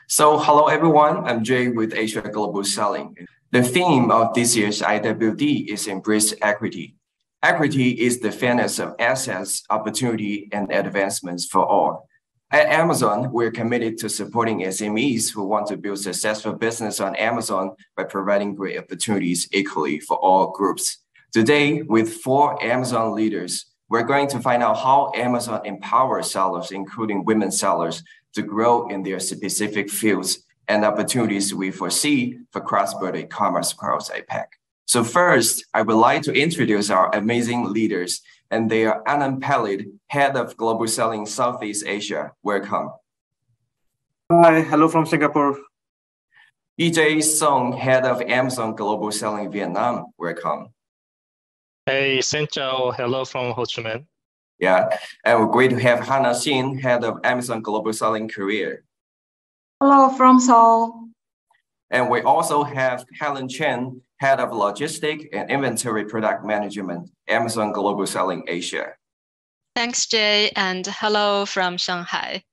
So, hello everyone, I'm Jay with Asia Global Selling. The theme of this year's IWD is Embrace Equity. Equity is the fairness of assets, opportunity, and advancements for all. At Amazon, we're committed to supporting SMEs who want to build successful business on Amazon by providing great opportunities equally for all groups. Today, with 4 Amazon leaders, we're going to find out how Amazon empowers sellers, including women sellers, to grow in their specific fields and opportunities we foresee for cross-border e-commerce across APAC. So first, I would like to introduce our amazing leaders, and they are Anand Palid, Head of Global Selling Southeast Asia. Welcome. Hi, hello from Singapore. EJ Song, Head of Amazon Global Selling Vietnam. Welcome. Hey, xin chào. Hello from Ho Chi Minh. Yeah, and we're great to have Hannah Xin, Head of Amazon Global Selling Korea. Hello from Seoul. And we also have Helen Chen, Head of Logistics and Inventory Product Management, Amazon Global Selling Asia. Thanks, Jay, and hello from Shanghai.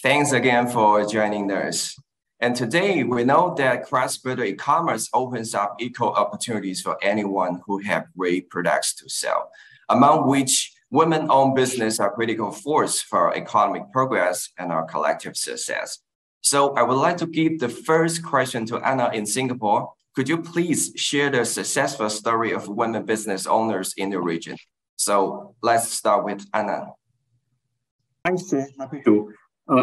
Thanks again for joining us. And today, we know that cross-border e-commerce opens up equal opportunities for anyone who have great products to sell, among which women-owned business are critical force for our economic progress and our collective success. So I would like to give the first question to Anna in Singapore. Could you please share the successful story of women business owners in the region? So let's start with Anna. Thanks, Jay. Happy to.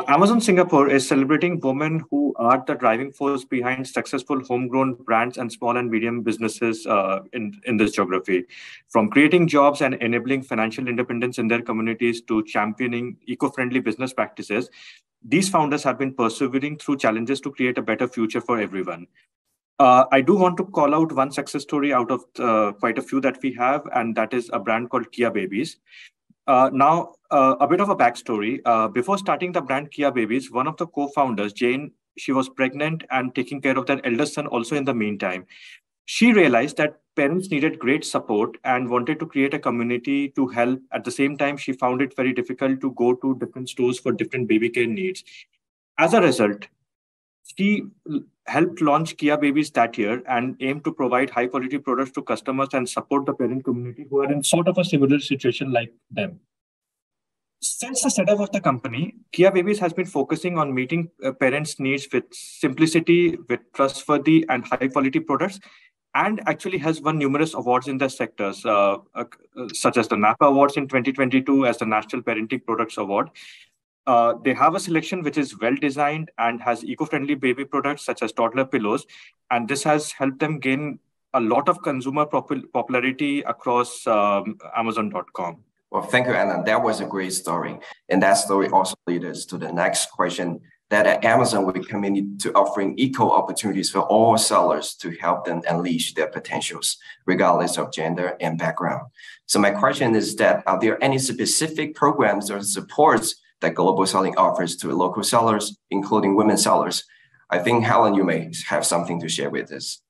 Amazon Singapore is celebrating women who are the driving force behind successful homegrown brands and small and medium businesses in this geography. From creating jobs and enabling financial independence in their communities to championing eco-friendly business practices, these founders have been persevering through challenges to create a better future for everyone. I do want to call out one success story out of quite a few that we have, and that is a brand called Kia Babies. A bit of a backstory. Before starting the brand Kia Babies, one of the co-founders, Jane, she was pregnant and taking care of their eldest son also in the meantime. She realized that parents needed great support and wanted to create a community to help. At the same time, she found it very difficult to go to different stores for different baby care needs. As a result, she helped launch Kia Babies that year and aimed to provide high quality products to customers and support the parent community who are in sort of a similar situation like them. Since the setup of the company, Kia Babies has been focusing on meeting parents' needs with simplicity, with trustworthy and high quality products, and actually has won numerous awards in their sectors, such as the NAPA Awards in 2022 as the National Parenting Products Award. They have a selection which is well designed and has eco-friendly baby products such as toddler pillows, and this has helped them gain a lot of consumer popularity across Amazon.com. Well, thank you, Anna. That was a great story. And that story also leads us to the next question, that at Amazon, we're committed to offering equal opportunities for all sellers to help them unleash their potentials, regardless of gender and background. So my question is that, are there any specific programs or supports that Global Selling offers to local sellers, including women sellers? I think, Helen, you may have something to share with us.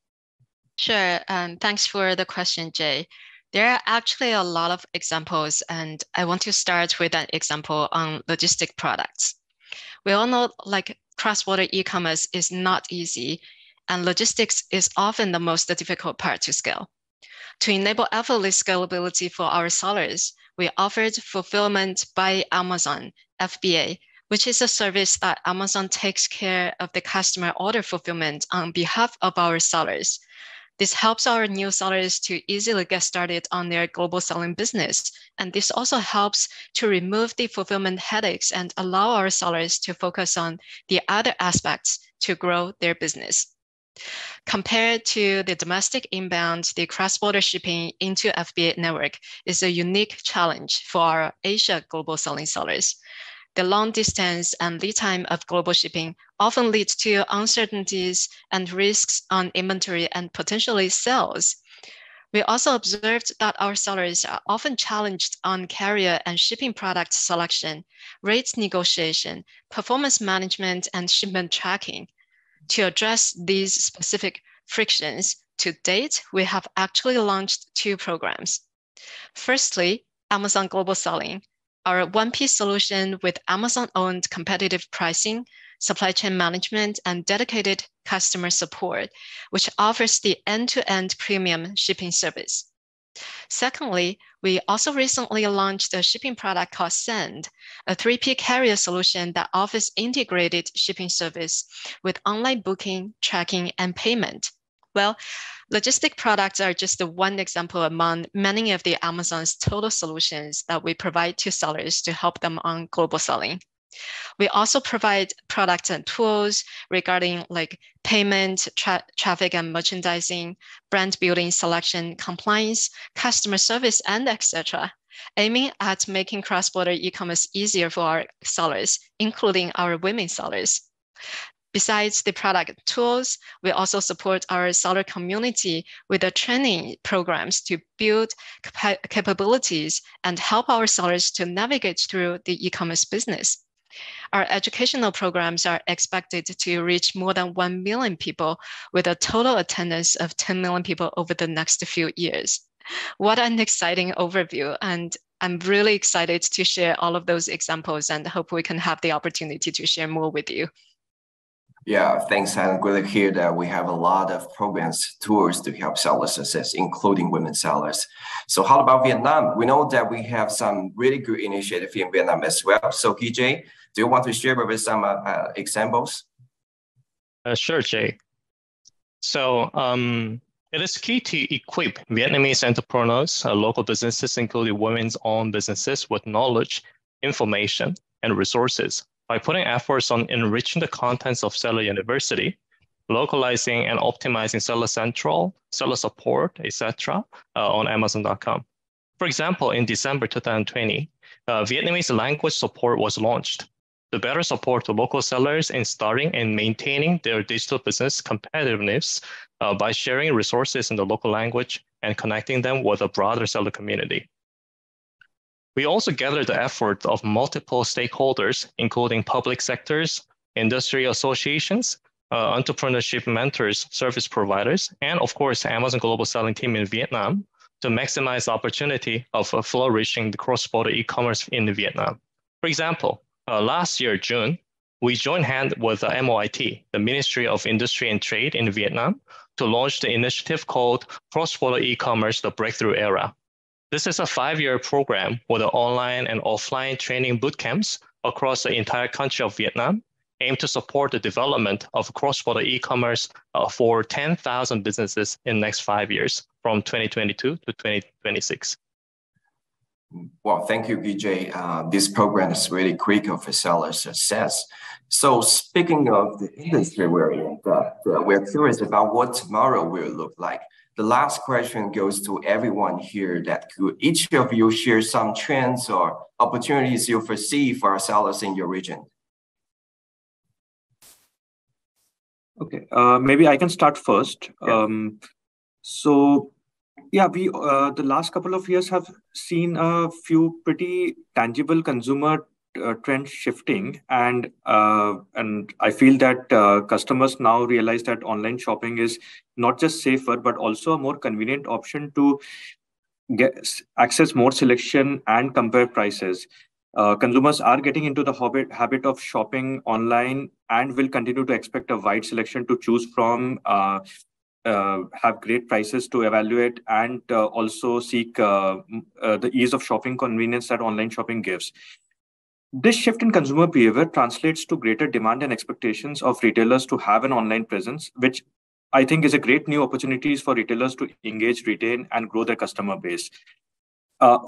Sure, thanks for the question, Jay. There are actually a lot of examples, and I want to start with an example on logistic products. We all know cross-border e-commerce is not easy, and logistics is often the most difficult part to scale. To enable effortless scalability for our sellers, we offered Fulfillment by Amazon, FBA, which is a service that Amazon takes care of the customer order fulfillment on behalf of our sellers. This helps our new sellers to easily get started on their global selling business. And this also helps to remove the fulfillment headaches and allow our sellers to focus on the other aspects to grow their business. Compared to the domestic inbound, the cross-border shipping into FBA network is a unique challenge for our Asia global selling sellers. The long distance and lead time of global shipping often leads to uncertainties and risks on inventory and potentially sales. We also observed that our sellers are often challenged on carrier and shipping product selection, rates negotiation, performance management, and shipment tracking. To address these specific frictions, to date, we have actually launched 2 programs. Firstly, Amazon Global Selling, our one-piece solution with Amazon-owned competitive pricing, supply chain management, and dedicated customer support, which offers the end-to-end premium shipping service. Secondly, we also recently launched a shipping product called Send, a 3P carrier solution that offers integrated shipping service with online booking, tracking, and payment. Well, logistic products are just one example among many of the Amazon's total solutions that we provide to sellers to help them on global selling. We also provide products and tools regarding like payment, traffic and merchandising, brand building, selection, compliance, customer service, and etc., aiming at making cross-border e-commerce easier for our sellers, including our women sellers. Besides the product tools, we also support our seller community with the training programs to build capabilities and help our sellers to navigate through the e-commerce business. Our educational programs are expected to reach more than 1 million people with a total attendance of 10 million people over the next few years. What an exciting overview. And I'm really excited to share all of those examples and hope we can have the opportunity to share more with you. Yeah, thanks. I'm glad to hear that we have a lot of programs, tools to help seller success, including women sellers. So how about Vietnam? We know that we have some really good initiatives in Vietnam as well. So PJ, do you want to share with us some examples? Sure, Jay. So it is key to equip Vietnamese entrepreneurs, local businesses, including women's-owned businesses, with knowledge, information, and resources by putting efforts on enriching the contents of Seller University, localizing and optimizing Seller Central, Seller Support, etc. On Amazon.com. For example, in December 2020, Vietnamese language support was launched to better support the local sellers in starting and maintaining their digital business competitiveness by sharing resources in the local language and connecting them with a broader seller community. We also gathered the effort of multiple stakeholders, including public sectors, industry associations, entrepreneurship mentors, service providers, and of course, Amazon Global Selling Team in Vietnam to maximize the opportunity of flourishing the cross-border e-commerce in Vietnam. For example, last year, June, we joined hands with the MOIT, the Ministry of Industry and Trade in Vietnam, to launch the initiative called Cross-Border E-Commerce, the Breakthrough Era. This is a 5-year program with online and offline training bootcamps across the entire country of Vietnam, aimed to support the development of cross-border e-commerce for 10,000 businesses in the next 5 years, from 2022 to 2026. Well, thank you, PJ. This program is really critical for seller success. So speaking of the industry we're in, we're curious about what tomorrow will look like. The last question goes to everyone here that could each of you share some trends or opportunities you foresee for our sellers in your region? Okay, maybe I can start first. Yeah. The last couple of years have seen a few pretty tangible consumer trends shifting, and I feel that customers now realize that online shopping is not just safer but also a more convenient option to access more selection and compare prices. Consumers are getting into the habit of shopping online and will continue to expect a wide selection to choose from, have great prices to evaluate, and also seek the ease of shopping convenience that online shopping gives. This shift in consumer behavior translates to greater demand and expectations of retailers to have an online presence, which I think is a great new opportunities for retailers to engage, retain, and grow their customer base.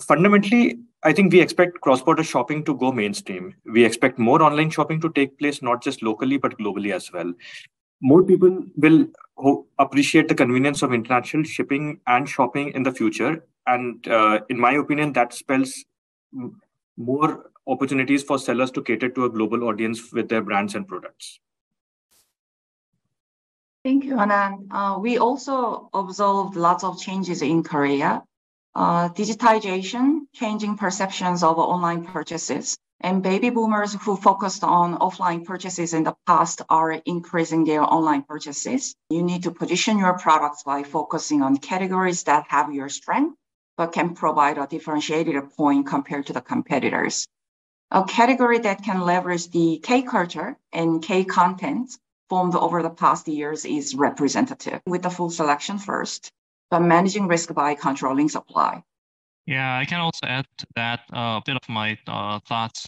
Fundamentally, I think we expect cross-border shopping to go mainstream. We expect more online shopping to take place, not just locally, but globally as well. More people will appreciate the convenience of international shipping and shopping in the future. And in my opinion, that spells more opportunities for sellers to cater to a global audience with their brands and products. Thank you, Anand. We also observed lots of changes in Korea. Digitization, changing perceptions of online purchases, and baby boomers who focused on offline purchases in the past are increasing their online purchases. You need to position your products by focusing on categories that have your strength, but can provide a differentiated point compared to the competitors. A category that can leverage the K culture and K content formed over the past years is representative, with the full selection first, but managing risk by controlling supply. Yeah, I can also add to that a bit of my thoughts.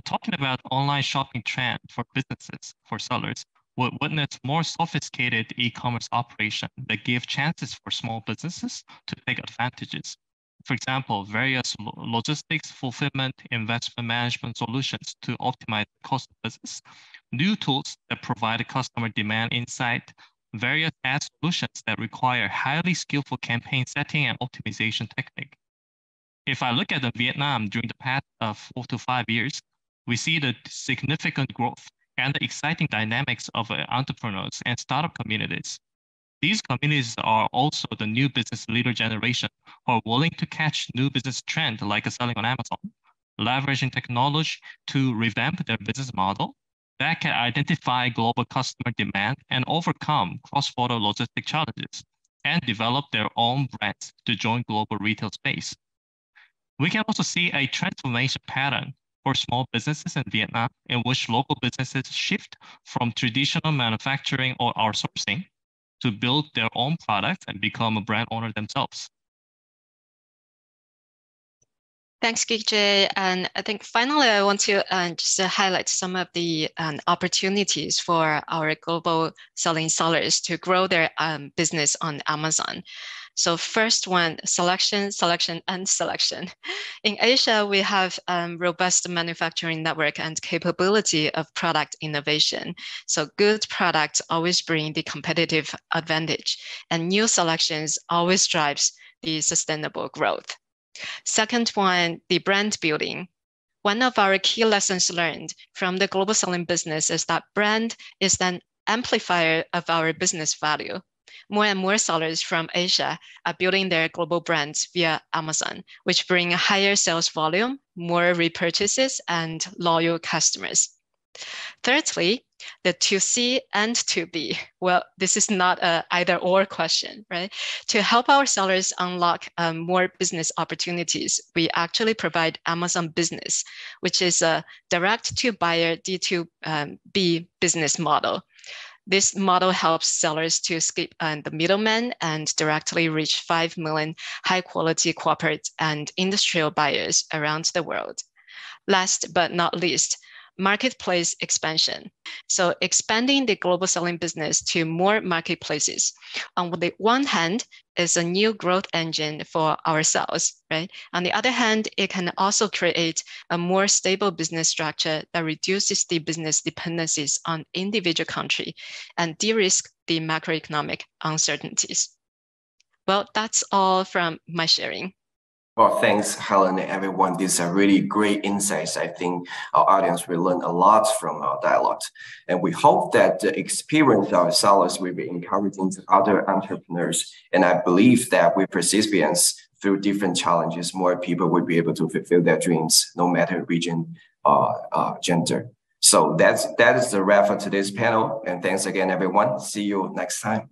Talking about online shopping trend for businesses, for sellers, would witness more sophisticated e-commerce operation that give chances for small businesses to take advantages. For example, various logistics, fulfillment, investment management solutions to optimize the cost of business, new tools that provide customer demand insight, various ad solutions that require highly skillful campaign setting and optimization technique. If I look at Vietnam during the past 4 to 5 years, we see the significant growth and the exciting dynamics of entrepreneurs and startup communities. These communities are also the new business leader generation who are willing to catch new business trends like selling on Amazon, leveraging technology to revamp their business model that can identify global customer demand and overcome cross-border logistic challenges and develop their own brands to join global retail space. We can also see a transformation pattern for small businesses in Vietnam in which local businesses shift from traditional manufacturing or outsourcing to build their own products and become a brand owner themselves. Thanks, Geek-Jae. And I think finally, I want to just highlight some of the opportunities for our global selling sellers to grow their business on Amazon. So first one, selection, and selection. In Asia, we have robust manufacturing network and capability of product innovation. So good products always bring the competitive advantage, and new selections always drives the sustainable growth. Second one, the brand building. One of our key lessons learned from the global selling business is that brand is an amplifier of our business value. More and more sellers from Asia are building their global brands via Amazon, which bring higher sales volume, more repurchases, and loyal customers. Thirdly, the to C and to B. Well, this is not an either or question, right? To help our sellers unlock more business opportunities, we actually provide Amazon Business, which is a direct to buyer D2B business model. This model helps sellers to skip the middleman and directly reach 5 million high-quality corporate and industrial buyers around the world. Last but not least, marketplace expansion. So expanding the global selling business to more marketplaces. On the one hand, is a new growth engine for ourselves, right? On the other hand, it can also create a more stable business structure that reduces the business dependencies on individual country and de-risk the macroeconomic uncertainties. Well, that's all from my sharing. Well, thanks, Helen and everyone. These are really great insights. I think our audience will learn a lot from our dialogues. And we hope that the experience of our sellers will be encouraging to other entrepreneurs. And I believe that with persistence through different challenges, more people will be able to fulfill their dreams, no matter region or gender. So that is the wrap for today's panel. And thanks again, everyone. See you next time.